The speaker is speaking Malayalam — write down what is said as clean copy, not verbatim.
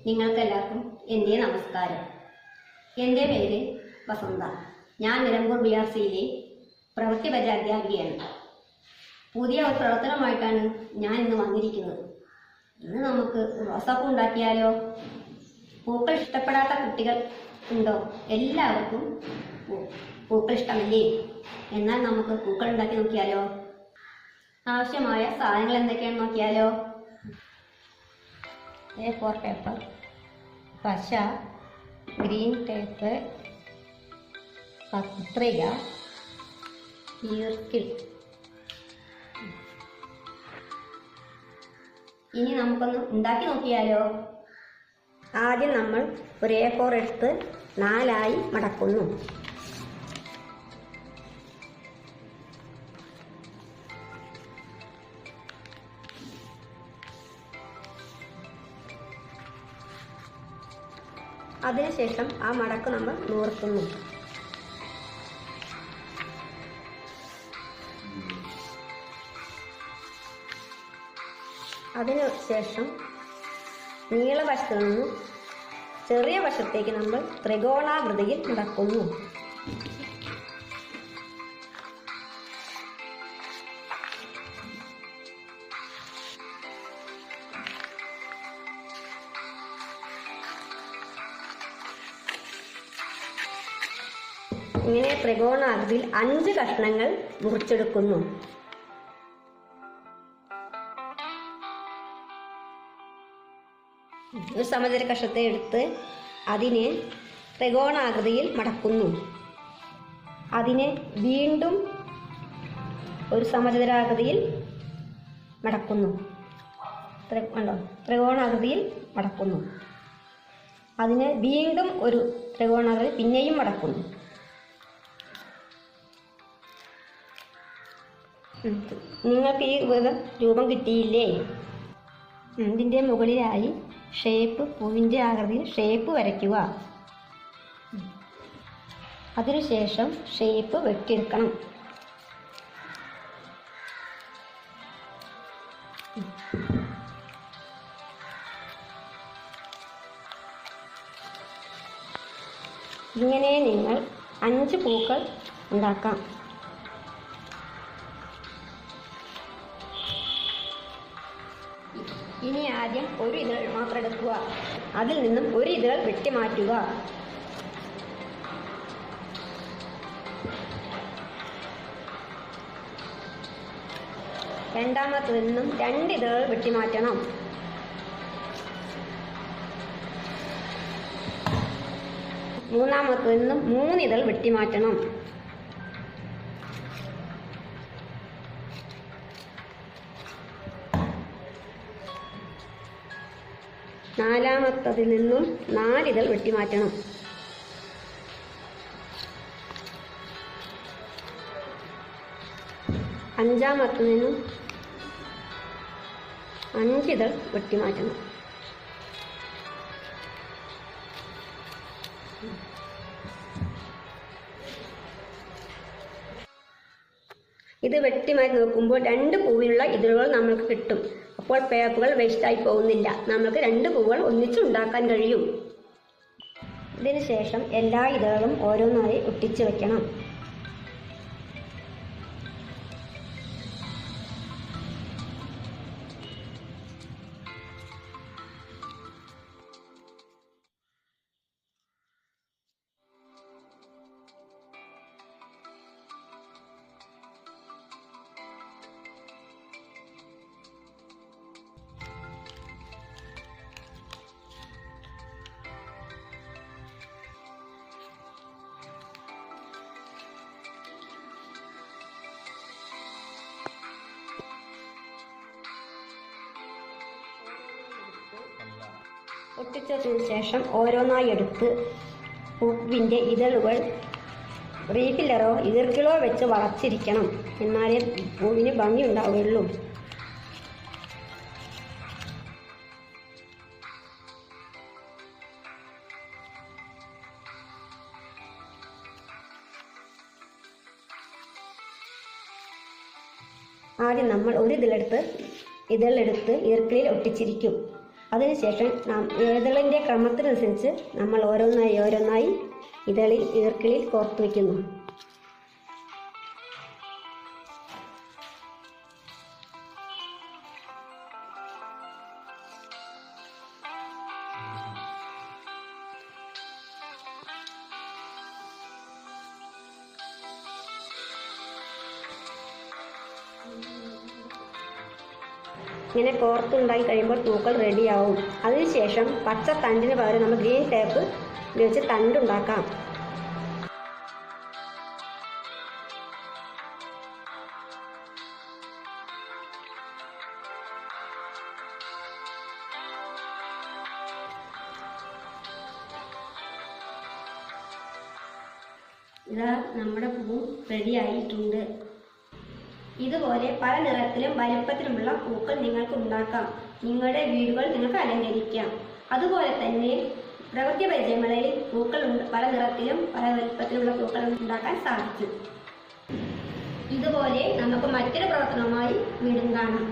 നിങ്ങൾക്കെല്ലാവർക്കും എൻ്റെ നമസ്കാരം. എൻ്റെ പേര് വസന്ത. ഞാൻ നിലമ്പൂർ BRCയിലെ പ്രവൃത്തിപര അധ്യാപികയാണ്. പുതിയ ഒരു പ്രവർത്തനമായിട്ടാണ് ഞാൻ ഇന്ന് വന്നിരിക്കുന്നത്. ഇന്ന് നമുക്ക് റോസാപ്പൂ ഉണ്ടാക്കിയാലോ? പൂക്കൾ ഇഷ്ടപ്പെടാത്ത കുട്ടികൾ ഉണ്ടോ? എല്ലാവർക്കും പൂക്കൾ ഇഷ്ടമല്ലേ? എന്നാൽ നമുക്ക് പൂക്കൾ ഉണ്ടാക്കി നോക്കിയാലോ? ആവശ്യമായ സാധനങ്ങൾ എന്തൊക്കെയാണെന്ന് നോക്കിയാലോ? A4 പേപ്പർ, പശ, ഗ്രീൻ ടേപ്പ്, കത്രിക, ഈർക്കിൽ. ഇനി നമുക്കൊന്ന് ഉണ്ടാക്കി നോക്കിയാലോ? ആദ്യം നമ്മൾ ഒരു A4 എടുത്ത് 4 മടക്കുന്നു. അതിനുശേഷം ആ മടക്ക് നമ്മൾ നൂർത്തുന്നു. അതിനുശേഷം നീളവശത്ത് നിന്നും ചെറിയ വശത്തേക്ക് നമ്മൾ ത്രികോണാകൃതിയിൽ മടക്കുന്നു. ഇങ്ങനെ ത്രികോണാകൃതിയിൽ 5 കഷ്ണങ്ങൾ മുറിച്ചെടുക്കുന്നു. ഒരു സമചതുര കഷ്ണത്തെ എടുത്ത് അതിനെ ത്രികോണാകൃതിയിൽ മടക്കുന്നു. അതിനെ വീണ്ടും ഒരു സമചതുരാകൃതിയിൽ മടക്കുന്നു. ത്രികോണാകൃതിയിൽ മടക്കുന്നു. അതിനെ വീണ്ടും ഒരു ത്രികോണാകൃതി പിന്നെയും മടക്കുന്നു. നിങ്ങൾക്ക് ഈ രൂപം കിട്ടിയില്ലേ? ഇതിൻ്റെ മുകളിലായി പൂവിൻ്റെ ആകൃതിയിൽ ഷേപ്പ് വരയ്ക്കുക. അതിനുശേഷം ഷേപ്പ് വെട്ടിയെടുക്കണം. ഇങ്ങനെ നിങ്ങൾ 5 പൂക്കൾ ഉണ്ടാക്കാം. ഇനി ആദ്യം ഒരു ഇതൾ മാത്രം എടുക്കുക. അതിൽ നിന്നും ഒരു ഇതൾ വെട്ടി മാറ്റുക. രണ്ടാമത്തിൽ നിന്നും 2 ഇതളുകൾ വെട്ടി മാറ്റണം. മൂന്നാമത്തിൽ നിന്നും 3 ഇതൾ വെട്ടി മാറ്റണം. നാലാമത്തതിൽ നിന്നും 4 ഇതൾ വെട്ടിമാറ്റണം. അഞ്ചാമത്തിൽ നിന്നും 5 ഇതൾ വെട്ടിമാറ്റണം. ഇത് വെട്ടിമാറ്റി നോക്കുമ്പോൾ 2 പൂവിനുള്ള ഇതളുകൾ നമ്മൾക്ക് കിട്ടും. അപ്പോൾ പേപ്പുകൾ വേസ്റ്റായി പോകുന്നില്ല. നമുക്ക് 2 പൂവുകൾ ഒന്നിച്ച് ഉണ്ടാക്കാൻ കഴിയും. ഇതിന് ശേഷം എല്ലാ ഇതളുകളും ഓരോന്നായി ഒട്ടിച്ചു വെക്കണം. ഒട്ടിച്ചതിന് ശേഷം ഓരോന്നായി എടുത്ത് പൂവിൻ്റെ ഇതളുകൾ റീഫില്ലറോ ഈർക്കിളോ വെച്ച് വളച്ചിരിക്കണം. എന്നാലേ പൂവിന് ഭംഗി ഉണ്ടാവുകയുള്ളൂ. ആദ്യം നമ്മൾ ഒരു ഇതളെടുത്ത് ഈർക്കിളിൽ ഒട്ടിച്ചിരിക്കും. അതിനുശേഷം ഇതളിൻ്റെ ക്രമത്തിനനുസരിച്ച് നമ്മൾ ഓരോന്നായി ഈർക്കിളിൽ കോർത്ത് വയ്ക്കുന്നു. ഇങ്ങനെ കോർത്തുണ്ടാക്കി കഴിയുമ്പോൾ പൂക്കൾ റെഡിയാവും. അതിനുശേഷം പച്ച തണ്ടിന് പകരം നമ്മൾ ഗ്രീൻ ടേപ്പ് ഉപയോഗിച്ച് തണ്ടുണ്ടാക്കാം. ഇതാ നമ്മുടെ പൂ റെഡിയായിട്ടുണ്ട്. ഇതുപോലെ പല നിറത്തിലും വലിപ്പത്തിലുമുള്ള പൂക്കൾ നിങ്ങൾക്ക് ഉണ്ടാക്കാം. നിങ്ങളുടെ വീടുകൾ നിങ്ങൾക്ക് അലങ്കരിക്കാം. അതുപോലെ തന്നെ പ്രകൃതി പരിചയങ്ങളിൽ പൂക്കൾ പല നിറത്തിലും പല വലിപ്പത്തിലുള്ള പൂക്കൾ ഉണ്ടാക്കാൻ സാധിക്കും. ഇതുപോലെ നമുക്ക് മറ്റൊരു പ്രവർത്തനവുമായി വീണ്ടും കാണാം.